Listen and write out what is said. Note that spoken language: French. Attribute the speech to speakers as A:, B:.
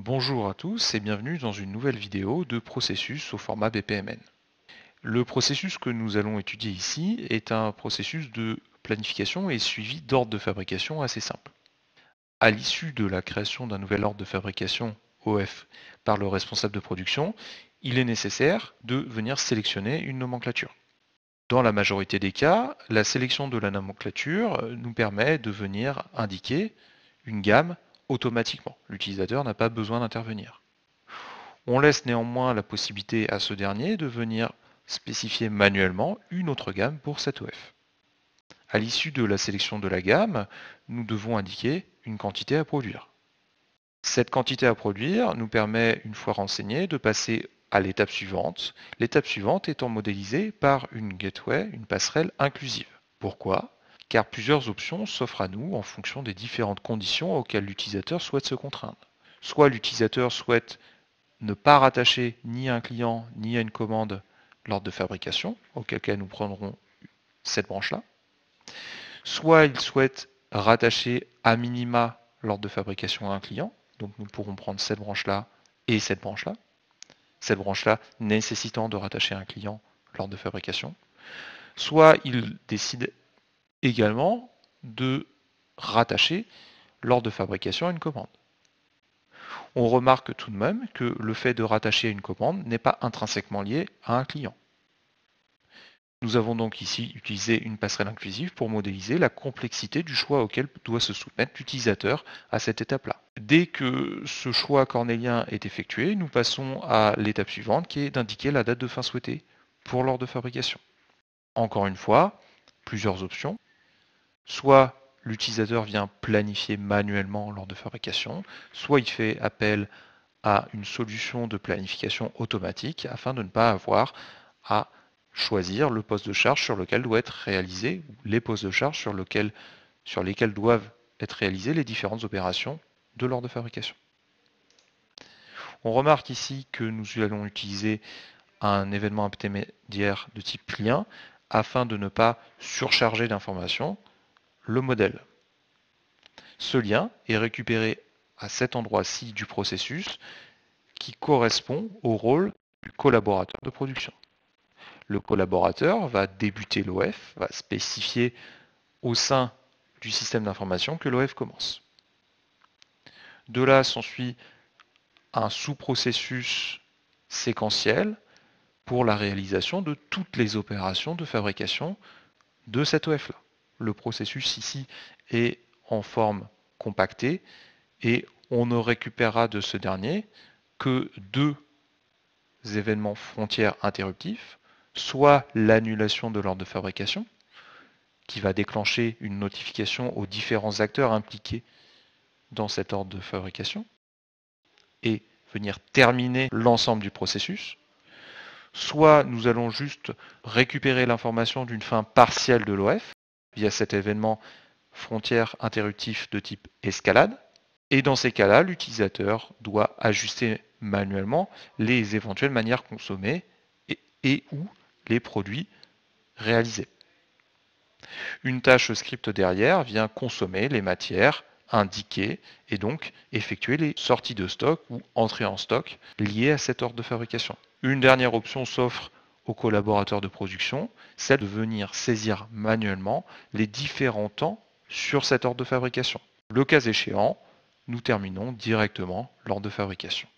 A: Bonjour à tous et bienvenue dans une nouvelle vidéo de processus au format BPMN. Le processus que nous allons étudier ici est un processus de planification et suivi d'ordre de fabrication assez simple. À l'issue de la création d'un nouvel ordre de fabrication OF par le responsable de production, il est nécessaire de venir sélectionner une nomenclature. Dans la majorité des cas, la sélection de la nomenclature nous permet de venir indiquer une gamme automatiquement. L'utilisateur n'a pas besoin d'intervenir. On laisse néanmoins la possibilité à ce dernier de venir spécifier manuellement une autre gamme pour cette OF. À l'issue de la sélection de la gamme, nous devons indiquer une quantité à produire. Cette quantité à produire nous permet, une fois renseigné, de passer à l'étape suivante étant modélisée par une gateway, une passerelle inclusive. Pourquoi? Car plusieurs options s'offrent à nous en fonction des différentes conditions auxquelles l'utilisateur souhaite se contraindre. Soit l'utilisateur souhaite ne pas rattacher ni à un client ni à une commande lors de fabrication, auquel cas nous prendrons cette branche-là. Soit il souhaite rattacher à minima lors de fabrication à un client, donc nous pourrons prendre cette branche-là et cette branche-là. Cette branche-là nécessitant de rattacher à un client lors de fabrication. Soit il décide également de rattacher lors de fabrication à une commande. On remarque tout de même que le fait de rattacher à une commande n'est pas intrinsèquement lié à un client. Nous avons donc ici utilisé une passerelle inclusive pour modéliser la complexité du choix auquel doit se soumettre l'utilisateur à cette étape-là. Dès que ce choix cornélien est effectué, nous passons à l'étape suivante qui est d'indiquer la date de fin souhaitée pour l'ordre de fabrication. Encore une fois, plusieurs options. Soit l'utilisateur vient planifier manuellement lors de fabrication, soit il fait appel à une solution de planification automatique afin de ne pas avoir à choisir le poste de charge sur lequel doit être réalisé, ou les postes de charge sur lesquels doivent être réalisées les différentes opérations de l'ordre de fabrication. On remarque ici que nous allons utiliser un événement intermédiaire de type lien afin de ne pas surcharger d'informations le modèle. Ce lien est récupéré à cet endroit-ci du processus qui correspond au rôle du collaborateur de production. Le collaborateur va débuter l'OF, va spécifier au sein du système d'information que l'OF commence. De là s'ensuit un sous-processus séquentiel pour la réalisation de toutes les opérations de fabrication de cette OF-là. Le processus ici est en forme compactée et on ne récupérera de ce dernier que deux événements frontières interruptifs, soit l'annulation de l'ordre de fabrication, qui va déclencher une notification aux différents acteurs impliqués dans cet ordre de fabrication, et venir terminer l'ensemble du processus, soit nous allons juste récupérer l'information d'une fin partielle de l'OF via cet événement frontière interruptif de type escalade, et dans ces cas-là, l'utilisateur doit ajuster manuellement les éventuelles manières consommées et ou les produits réalisés. Une tâche script derrière vient consommer les matières indiquées et donc effectuer les sorties de stock ou entrées en stock liées à cet ordre de fabrication. Une dernière option s'offre aux collaborateurs de production, celle de venir saisir manuellement les différents temps sur cet ordre de fabrication. Le cas échéant, nous terminons directement l'ordre de fabrication.